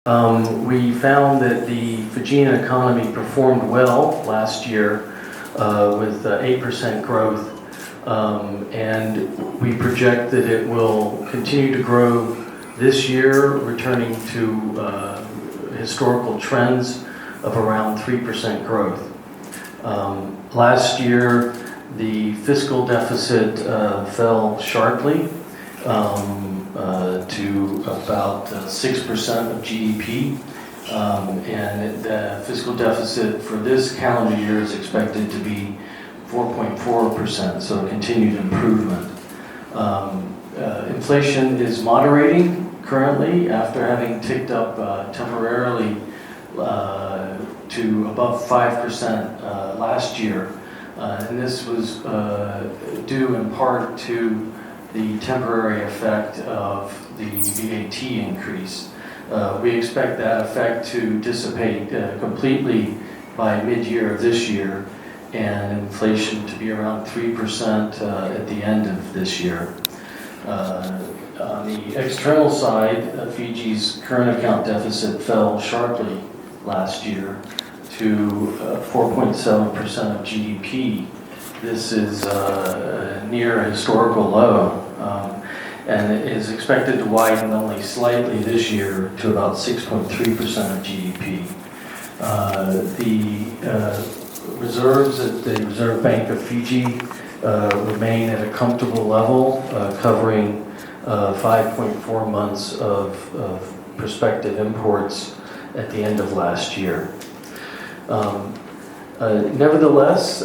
We found that the Fijian economy performed well last year with 8% growth, and we project that it will continue to grow this year, returning to historical trends of around 3% growth. Last year, the fiscal deficit fell sharply to about 6% of GDP, and the fiscal deficit for this calendar year is expected to be 4.4%, so a continued improvement. Inflation is moderating currently after having ticked up temporarily to above 5% last year, and this was due in part to the temporary effect of the VAT increase. We expect that effect to dissipate completely by mid-year of this year, and inflation to be around 3% at the end of this year. On the external side, Fiji's current account deficit fell sharply last year to 4.7% of GDP. This is near a historical low, and it is expected to widen only slightly this year to about 6.3% of GDP. The reserves at the Reserve Bank of Fiji remain at a comfortable level, covering 5.4 months of prospective imports at the end of last year. Nevertheless,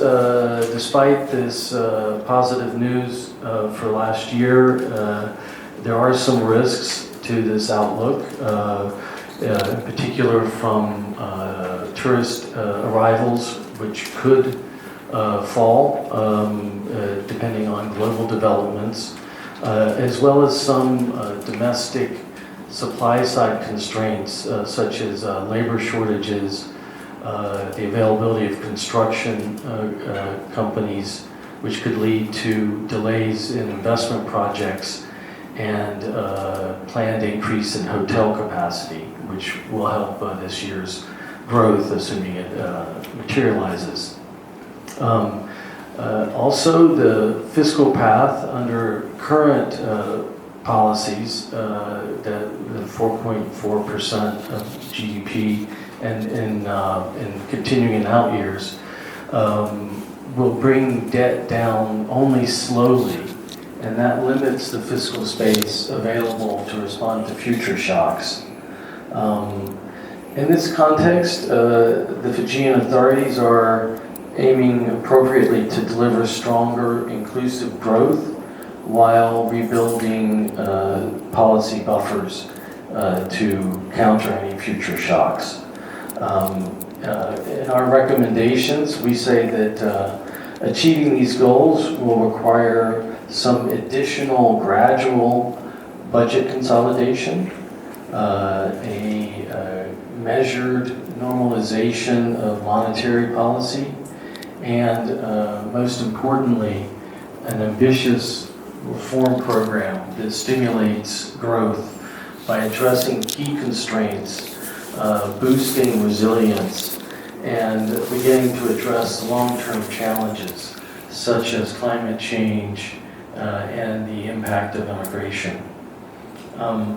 despite this positive news for last year, there are some risks to this outlook, in particular from tourist arrivals, which could fall depending on global developments, as well as some domestic supply side constraints such as labor shortages, the availability of construction companies, which could lead to delays in investment projects, and planned increase in hotel capacity, which will help this year's growth, assuming it materializes. Also, the fiscal path under current policies, the 4.4% of GDP, and continuing in out years, will bring debt down only slowly, and that limits the fiscal space available to respond to future shocks. In this context, the Fijian authorities are aiming appropriately to deliver stronger, inclusive growth while rebuilding policy buffers to counter any future shocks. In our recommendations, we say that achieving these goals will require some additional gradual budget consolidation, a measured normalization of monetary policy, and most importantly, an ambitious reform program that stimulates growth by addressing key constraints, boosting resilience, and beginning to address long-term challenges such as climate change and the impact of immigration. On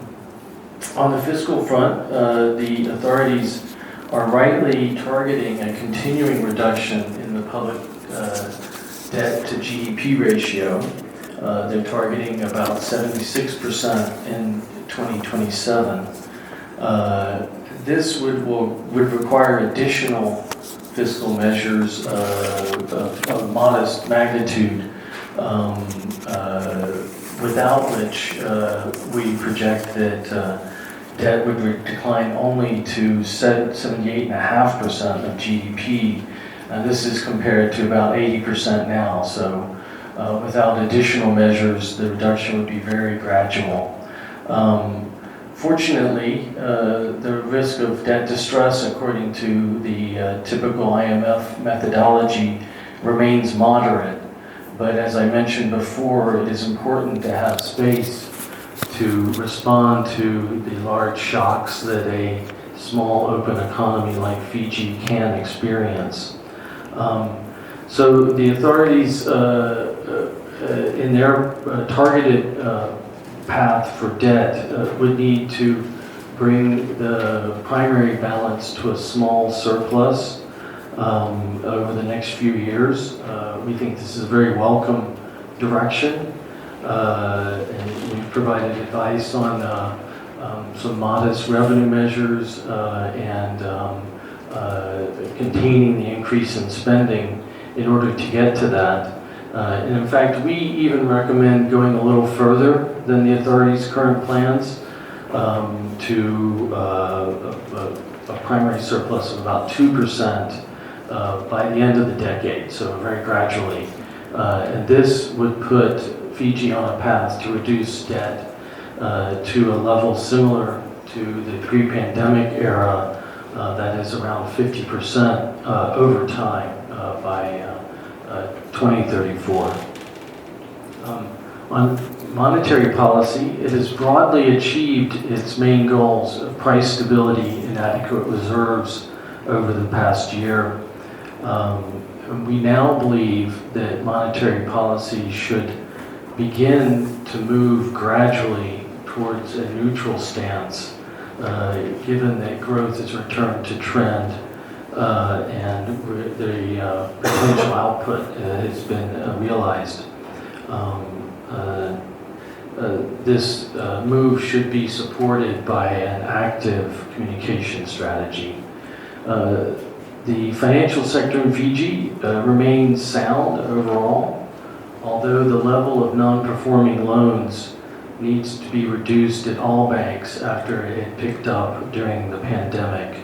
the fiscal front, the authorities are rightly targeting a continuing reduction in the public debt to GDP ratio. They're targeting about 76% in 2027. This would require additional fiscal measures of modest magnitude, without which we project that debt would decline only to 78.5% of GDP, and this is compared to about 80% now. So without additional measures, the reduction would be very gradual. Fortunately, the risk of debt distress, according to the typical IMF methodology, remains moderate. But as I mentioned before, it is important to have space to respond to the large shocks that a small open economy like Fiji can experience. So the authorities in their targeted path for debt would need to bring the primary balance to a small surplus over the next few years. We think this is a very welcome direction, and we've provided advice on some modest revenue measures and containing the increase in spending in order to get to that. And in fact, we even recommend going a little further than the authorities' current plans to a primary surplus of about 2% by the end of the decade, so very gradually. And this would put Fiji on a path to reduce debt to a level similar to the pre-pandemic era, that is around 50% over time by 2034. On monetary policy, it has broadly achieved its main goals of price stability and adequate reserves over the past year. We now believe that monetary policy should begin to move gradually towards a neutral stance, given that growth has returned to trend and the potential output has been realized. This move should be supported by an active communication strategy. The financial sector in Fiji remains sound overall, although the level of non-performing loans needs to be reduced at all banks after it picked up during the pandemic.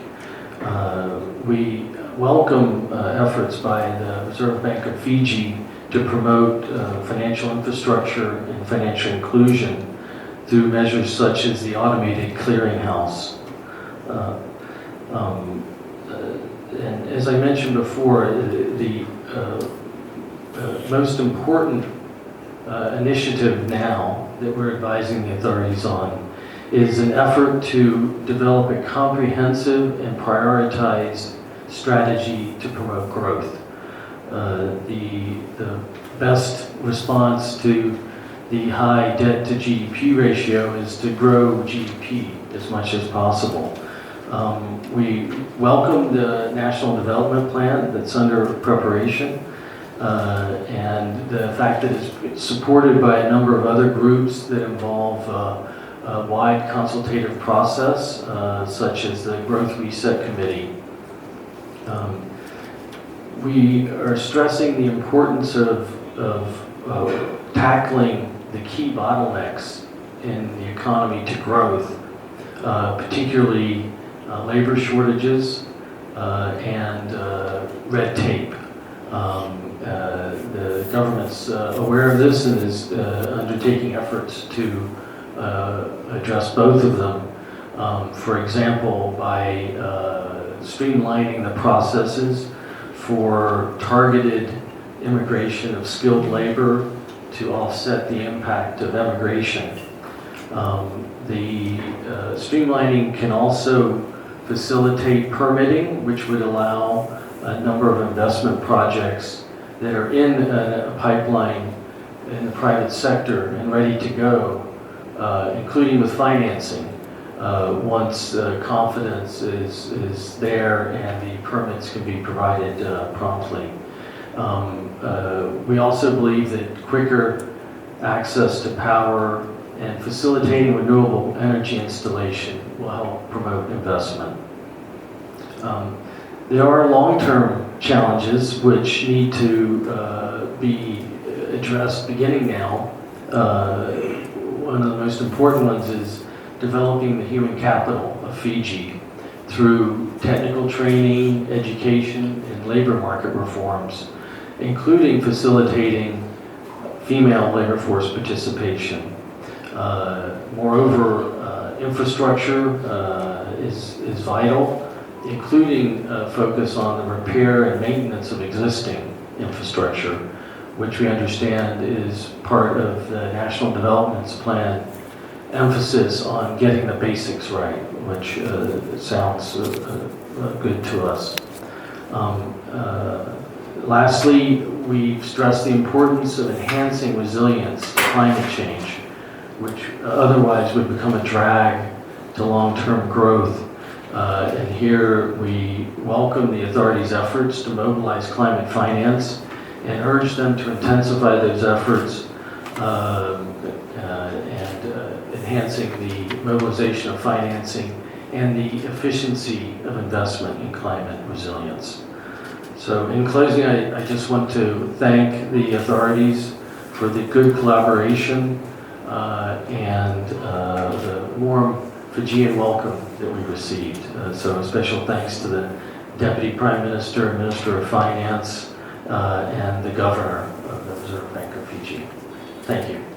We welcome efforts by the Reserve Bank of Fiji to promote financial infrastructure and financial inclusion through measures such as the automated clearinghouse. And as I mentioned before, the most important initiative now that we're advising the authorities on is an effort to develop a comprehensive and prioritized strategy to promote growth. The best response to the high debt to GDP ratio is to grow GDP as much as possible. We welcome the National Development Plan that's under preparation, and the fact that it's supported by a number of other groups that involve a wide consultative process, such as the Growth Reset Committee. We are stressing the importance of tackling the key bottlenecks in the economy to growth, particularly labor shortages and red tape. The government's aware of this and is undertaking efforts to address both of them. For example, by streamlining the processes for targeted immigration of skilled labor to offset the impact of emigration. The streamlining can also facilitate permitting, which would allow a number of investment projects that are in a pipeline in the private sector and ready to go, including with financing, once confidence is there and the permits can be provided promptly. We also believe that quicker access to power and facilitating renewable energy installation will help promote investment. There are long-term challenges which need to be addressed beginning now. One of the most important ones is developing the human capital of Fiji through technical training, education, and labor market reforms, including facilitating female labor force participation. Moreover, infrastructure is vital, including focus on the repair and maintenance of existing infrastructure, which we understand is part of the National Development Plan emphasis on getting the basics right, which sounds good to us. Lastly, we've stressed the importance of enhancing resilience to climate change, which otherwise would become a drag to long-term growth. And here we welcome the authorities' efforts to mobilize climate finance and urge them to intensify those efforts enhancing the mobilization of financing and the efficiency of investment in climate resilience. So in closing, I just want to thank the authorities for the good collaboration and the warm Fijian welcome that we received. So a special thanks to the Deputy Prime Minister, Minister of Finance, and the Governor of the Reserve Bank of Fiji. Thank you.